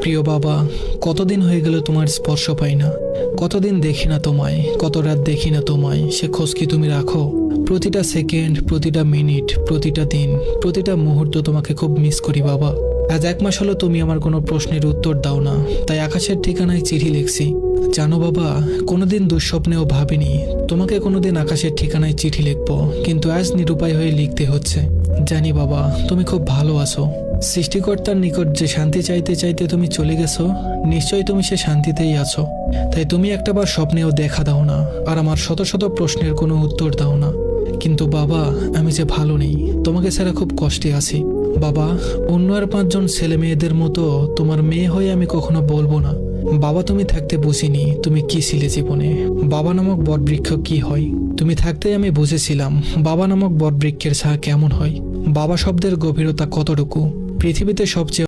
প্রিয় বাবা, কতদিন হয়ে গেল তোমার স্পর্শ পাই না, কতদিন দেখি না তোমায়, কত রাত দেখি না তোমায়। সে খোঁজ কি তুমি রাখো? প্রতিটা সেকেন্ড, প্রতিটা মিনিট, প্রতিটা দিন, প্রতিটা মুহূর্ত তোমাকে খুব মিস করি বাবা। আজ 1 মাস হলো তুমি আমার কোনো প্রশ্নের উত্তর দাও না, তাই আকাশের ঠিকানায় চিঠি লিখছি। জানো বাবা, কোনোদিন দুঃস্বপ্নেও ভাবিনি তোমাকে কোনোদিন আকাশের ঠিকানায় চিঠি লিখবো, কিন্তু আজ নিরুপায় হয়ে লিখতে হচ্ছে। জানি বাবা, তুমি খুব ভালো আছো। সৃষ্টিকর্তার নিকট যে শান্তি চাইতে চাইতে তুমি চলে গেছো, নিশ্চয়ই তুমি সে শান্তিতেই আছো। তাই তুমি একটাবার স্বপ্নেও দেখা দাও না, আর আমার শত শত প্রশ্নের কোনো উত্তর দাও না। কিন্তু বাবা, আমি যে ভালো নেই, তোমাকে ছাড়া খুব কষ্টে আছি। বাবা, অন্য আর 5 জন ছেলে মেয়েদের মতো তোমার মেয়ে হয়ে আমি কখনো বলবো না, বাবা তুমি থাকতে বুঝিনি তুমি কি ছিলে জীবনে, বাবা নামক বটবৃক্ষ কি হয়। তুমি থাকতেই আমি বুঝেছিলাম বাবা নামক বটবৃক্ষের ছায়া কেমন হয়, বাবা শব্দের গভীরতা কতটুকু। পৃথিবীতে সবচেয়ে